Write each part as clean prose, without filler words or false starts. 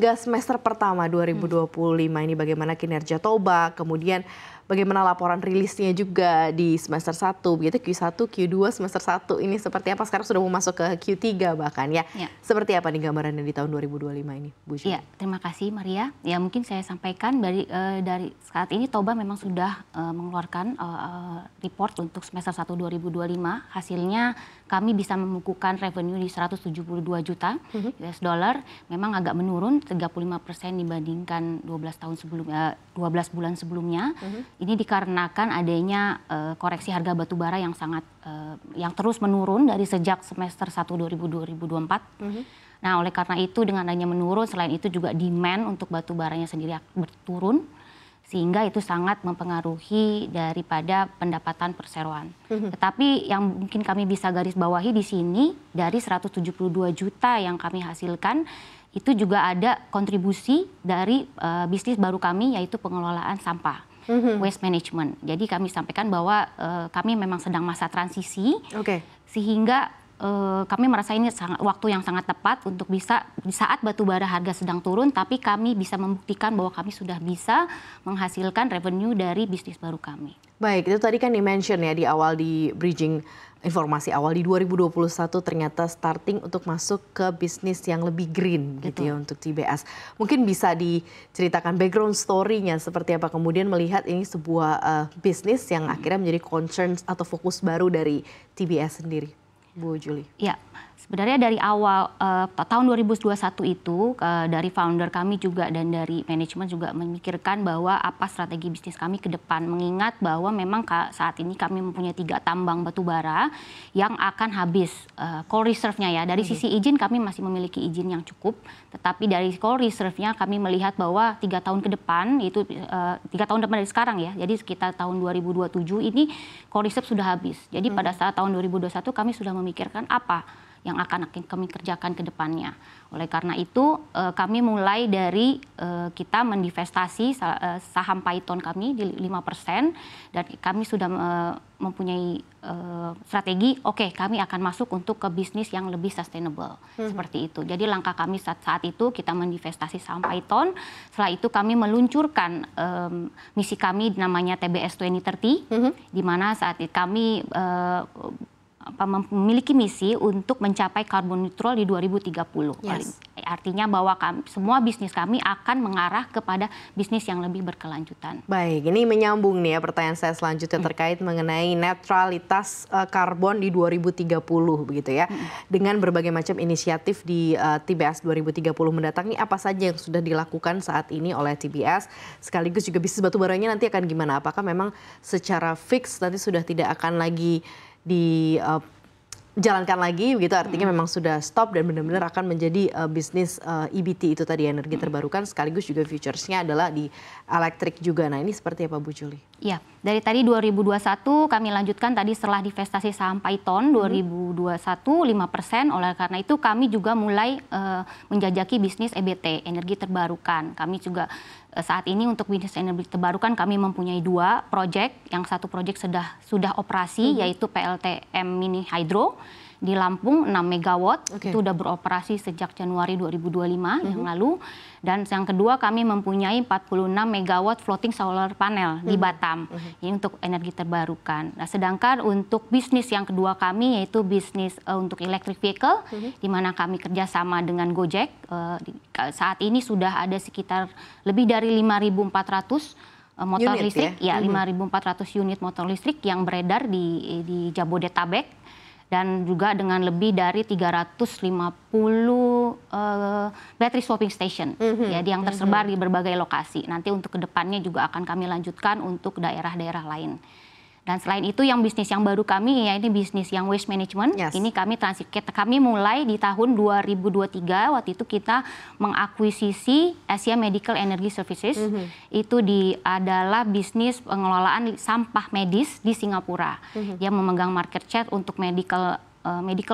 hingga semester pertama 2025 ini bagaimana kinerja Toba, kemudian bagaimana laporan rilisnya juga di semester 1, begitu Q1, Q2, semester 1 ini seperti apa? Sekarang sudah mau masuk ke Q3 bahkan ya. Seperti apa nih gambarannya di tahun 2025 ini, Bu Julie? Ya, terima kasih Maria. Ya mungkin saya sampaikan dari saat ini Toba memang sudah mengeluarkan report untuk semester 1 2025. Hasilnya kami bisa membukukan revenue di 172 juta US dollar. Memang agak menurun 35% dibandingkan 12 bulan sebelumnya. Ini dikarenakan adanya koreksi harga batubara yang yang terus menurun dari sejak semester 1 2024. Nah, oleh karena itu dengan adanya menurun, selain itu juga demand untuk batubaranya sendiri berturun, sehingga itu sangat mempengaruhi daripada pendapatan perseroan. Tetapi yang mungkin kami bisa garis bawahi di sini, dari 172 juta yang kami hasilkan, itu juga ada kontribusi dari bisnis baru kami, yaitu pengelolaan sampah. Waste management. Jadi kami sampaikan bahwa kami memang sedang masa transisi, sehingga kami merasa ini waktu yang sangat tepat untuk bisa di saat batubara harga sedang turun, tapi kami bisa membuktikan bahwa kami sudah bisa menghasilkan revenue dari bisnis baru kami. Baik, itu tadi kan di-mention ya di awal di bridging informasi awal di 2021 ternyata starting untuk masuk ke bisnis yang lebih green gitu ya untuk TBS. Mungkin bisa diceritakan background story-nya seperti apa kemudian melihat ini sebuah bisnis yang akhirnya menjadi concern atau fokus baru dari TBS sendiri, Bu Julie. Ya, sebenarnya dari awal tahun 2021 itu dari founder kami juga dan dari manajemen juga memikirkan bahwa apa strategi bisnis kami ke depan, mengingat bahwa memang saat ini kami mempunyai 3 tambang batubara yang akan habis coal reserve-nya ya. Dari sisi izin kami masih memiliki izin yang cukup, tetapi dari coal reserve-nya kami melihat bahwa 3 tahun ke depan, itu 3 tahun depan dari sekarang ya, jadi sekitar tahun 2027 ini coal reserve sudah habis. Jadi pada saat tahun 2021 kami sudah memikirkan apa yang akan kami kerjakan ke depannya. Oleh karena itu kami mulai dari kita mendivestasi saham Python kami di 5% dan kami sudah mempunyai strategi, kami akan masuk untuk ke bisnis yang lebih sustainable. Seperti itu. Jadi langkah kami saat itu kita mendivestasi saham Python, setelah itu kami meluncurkan misi kami namanya TBS 2030, di mana saat itu kami memiliki misi untuk mencapai carbon neutral di 2030. Artinya bahwa semua bisnis kami akan mengarah kepada bisnis yang lebih berkelanjutan. Baik, ini menyambung nih ya pertanyaan saya selanjutnya terkait mengenai netralitas karbon di 2030 begitu ya. Dengan berbagai macam inisiatif di TBS 2030 mendatang nih apa saja yang sudah dilakukan saat ini oleh TBS, sekaligus juga bisnis batubaranya nanti akan gimana? Apakah memang secara fix nanti sudah tidak akan lagi dijalankan lagi begitu, artinya memang sudah stop dan benar-benar akan menjadi bisnis EBT itu tadi, energi terbarukan, sekaligus juga futuresnya adalah di elektrik juga. Nah ini seperti apa Bu Julie? Ya, dari tadi 2021 kami lanjutkan tadi setelah divestasi saham Python 2021 5%, oleh karena itu kami juga mulai menjajaki bisnis EBT, energi terbarukan. Kami juga saat ini untuk bisnis energi terbarukan kami mempunyai 2 proyek, yang satu proyek sudah operasi yaitu PLTM Mini Hydro di Lampung 6 MW, itu sudah beroperasi sejak Januari 2025 yang lalu. Dan yang kedua kami mempunyai 46 MW floating solar panel di Batam, ini untuk energi terbarukan. Nah, sedangkan untuk bisnis yang kedua kami yaitu bisnis untuk electric vehicle, di mana kami kerjasama dengan Gojek. Saat ini sudah ada sekitar lebih dari 5.400 motor unit, listrik, ya 5.400 unit motor listrik yang beredar di Jabodetabek. Dan juga dengan lebih dari 350 battery swapping station yang tersebar di berbagai lokasi. Nanti untuk kedepannya juga akan kami lanjutkan untuk daerah-daerah lain. Dan selain itu yang bisnis yang baru kami ya ini bisnis yang waste management. Ini kami mulai di tahun 2023, waktu itu kita mengakuisisi Asia Medical Energy Services. Itu adalah bisnis pengelolaan sampah medis di Singapura. Dia memegang market share untuk medical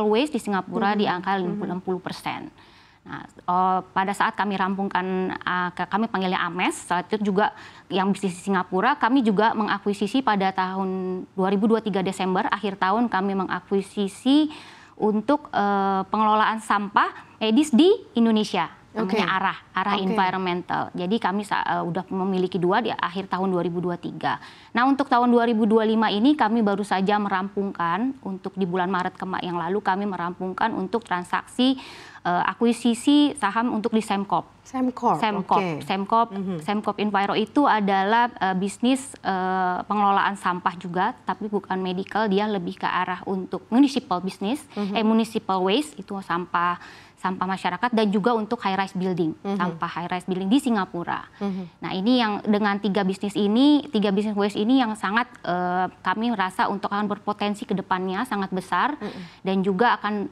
waste di Singapura di angka 60%. Nah, pada saat kami rampungkan, kami panggilnya AMES, saat itu juga yang bisnis di Singapura, kami juga mengakuisisi pada tahun 2023 Desember, akhir tahun kami mengakuisisi untuk pengelolaan sampah medis di Indonesia. namanya arah environmental. Jadi kami udah memiliki 2 di akhir tahun 2023. Nah, untuk tahun 2025 ini kami baru saja merampungkan untuk di bulan Maret yang lalu kami merampungkan untuk transaksi akuisisi saham untuk di Sembcorp. Sembcorp Enviro itu adalah bisnis pengelolaan sampah juga, tapi bukan medical, dia lebih ke arah untuk municipal business, municipal waste itu sampah masyarakat, dan juga untuk high rise building, sampah high rise building di Singapura. Nah, ini yang dengan 3 bisnis waste ini yang sangat kami merasa untuk akan berpotensi ke depannya sangat besar, dan juga akan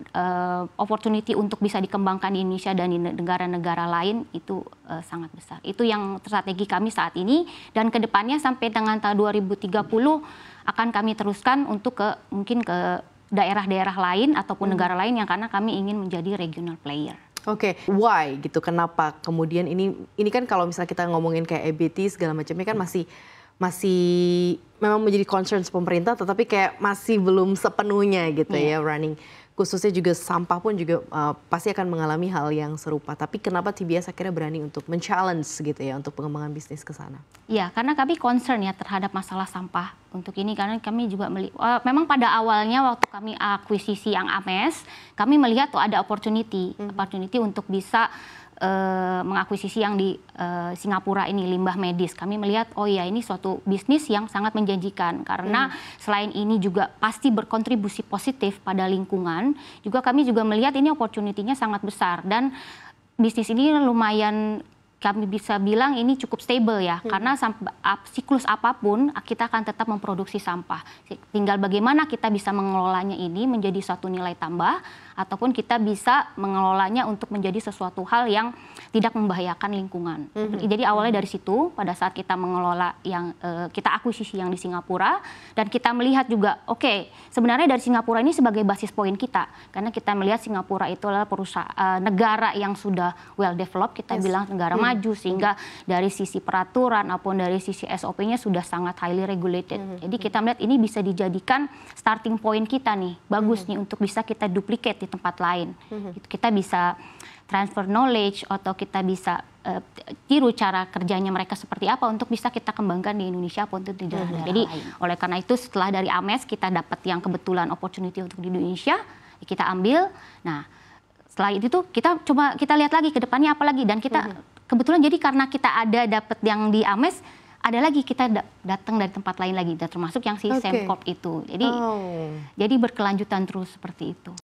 opportunity untuk bisa dikembangkan di Indonesia dan di negara-negara lain itu sangat besar. Itu yang strategi kami saat ini, dan ke depannya sampai dengan tahun 2030 akan kami teruskan untuk mungkin ke daerah-daerah lain ataupun negara lain, yang karena kami ingin menjadi regional player. Oke, why gitu? Kenapa kemudian ini kan kalau misalnya kita ngomongin kayak EBT segala macamnya kan masih memang menjadi concern pemerintah, tetapi kayak masih belum sepenuhnya gitu ya running. Khususnya juga sampah pun juga pasti akan mengalami hal yang serupa. Tapi kenapa TBS akhirnya berani untuk men-challenge gitu ya untuk pengembangan bisnis ke sana? Ya, karena kami concern ya terhadap masalah sampah untuk ini, karena kami juga memang pada awalnya waktu kami akuisisi yang Ames, kami melihat tuh ada opportunity untuk bisa mengakuisisi yang di Singapura ini, limbah medis. Kami melihat, oh ya, ini suatu bisnis yang sangat menjanjikan, karena selain ini juga pasti berkontribusi positif pada lingkungan, juga kami juga melihat ini opportunity-nya sangat besar, dan bisnis ini lumayan kami bisa bilang ini cukup stable ya, karena siklus apapun kita akan tetap memproduksi sampah. Tinggal bagaimana kita bisa mengelolanya ini menjadi suatu nilai tambah, ataupun kita bisa mengelolanya untuk menjadi sesuatu hal yang tidak membahayakan lingkungan. Jadi awalnya dari situ, pada saat kita mengelola yang kita akuisisi yang di Singapura, dan kita melihat juga, oke, sebenarnya dari Singapura ini sebagai basis poin kita, karena kita melihat Singapura itu adalah perusahaan negara yang sudah well developed, kita bilang negara maju, sehingga dari sisi peraturan maupun dari sisi SOP-nya sudah sangat highly regulated. Jadi kita melihat ini bisa dijadikan starting point kita nih, bagus nih untuk bisa kita duplicate di tempat lain. Kita bisa transfer knowledge, atau kita bisa tiru cara kerjanya mereka seperti apa untuk bisa kita kembangkan di Indonesia ataupun di daerah. Jadi oleh karena itu setelah dari Ames kita dapat yang kebetulan opportunity untuk di Indonesia, kita ambil. Nah, setelah itu tuh kita lihat lagi ke depannya apa lagi, dan kita kebetulan jadi karena kita dapat yang di Ames, ada lagi kita datang dari tempat lain lagi, termasuk yang si Sembcorp itu. Jadi berkelanjutan terus seperti itu.